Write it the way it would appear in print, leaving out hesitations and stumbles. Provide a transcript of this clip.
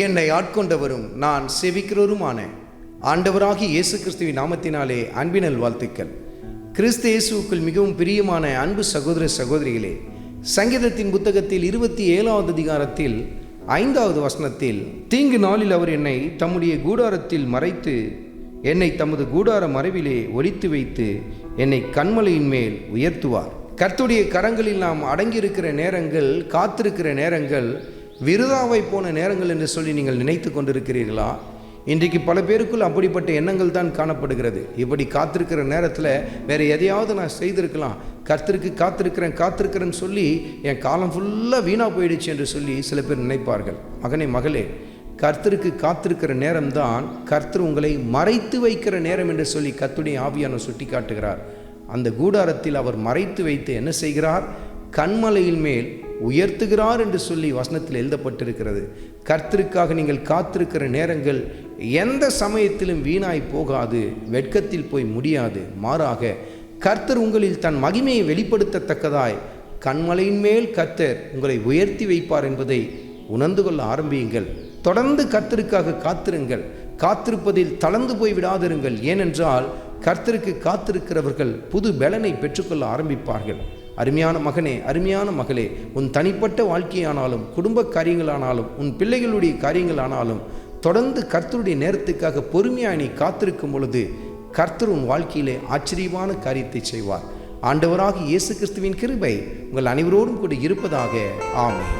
என்னை ஆட்கொண்டவரும் நான் சேவிக்கிறவருமான ஆண்டவராகிய இயேசு கிறிஸ்துவின் நாமத்தினாலே அன்பினல் வாழ்த்துக்கள். கிறிஸ்து இயேசுவுக்குள் மிகவும் பிரியமான அன்பு சகோதர சகோதரிகளே, சங்கீதத்தின் புத்தகத்தில் 27வது அதிகாரத்தில் 5வது வசனத்தில், தீங்கு நாளில் அவர் என்னை தம்முடைய கூடாரத்தில் மறைத்து என்னை தமது கூடார மறைவிலே ஒளித்து வைத்து என்னை கன்மலையின் மேல் உயர்த்துவார். கர்த்தருடைய கரங்களில் நாம் அடங்கியிருக்கிற நேரங்கள், காத்திருக்கிற நேரங்கள் விருதாவை போன நேரங்கள் என்று சொல்லி நீங்கள் நினைத்து கொண்டிருக்கிறீர்களா? இன்றைக்கு பல பேருக்குள் அப்படிப்பட்ட எண்ணங்கள் தான் காணப்படுகிறது. இப்படி காத்திருக்கிற நேரத்தில் வேறு எதையாவது நான் செய்திருக்கலாம், கர்த்தருக்கு காத்திருக்கிறேன்னு சொல்லி என் காலம் ஃபுல்லாக வீணாக போயிடுச்சு என்று சொல்லி சில பேர் நினைப்பார்கள். மகனே மகளே, கர்த்தருக்கு காத்திருக்கிற நேரம்தான் கர்த்தர் உங்களை மறைத்து வைக்கிற நேரம் என்று சொல்லி கர்த்தருடைய ஆவியானவர் சுட்டி காட்டுகிறார். அந்த கூடாரத்தில் அவர் மறைத்து வைத்து என்ன செய்கிறார்? கன்மலையின் மேல் உயர்த்துகிறார் என்று சொல்லி வசனத்தில் எழுதப்பட்டிருக்கிறது. கர்த்தருக்காக நீங்கள் காத்திருக்கிற நேரங்கள் எந்த சமயத்திலும் வீணாய் போகாது, வெட்கத்தில் போய் முடியாது. மாறாக கர்த்தர் உங்களில் தன் மகிமையை வெளிப்படுத்தத்தக்கதாய் கன்மலையின் மேல் கர்த்தர் உங்களை உயர்த்தி வைப்பார் என்பதை உணர்ந்து கொள்ள ஆரம்பியுங்கள். தொடர்ந்து கர்த்தருக்காக காத்திருங்கள். காத்திருப்பதில் தளர்ந்து போய் விடாதிருங்கள். ஏனென்றால் கர்த்தருக்கு காத்திருக்கிறவர்கள் புது பலனை பெற்றுக்கொள்ள ஆரம்பிப்பார்கள். அருமையான மகனே, அருமையான மகளே, உன் தனிப்பட்ட வாழ்க்கையானாலும், குடும்ப காரியங்களானாலும், உன் பிள்ளைகளுடைய காரியங்களானாலும் தொடர்ந்து கர்த்தருடைய நேரத்துக்காக பொறுமையாக நீ காத்திருக்கும் பொழுது கர்த்தர் உன் வாழ்க்கையிலே ஆச்சரியமான காரியத்தை செய்வார். ஆண்டவராகிய இயேசு கிறிஸ்துவின் கிருபை உங்கள் அனைவரோடும் கூட இருப்பதாக. ஆமென்.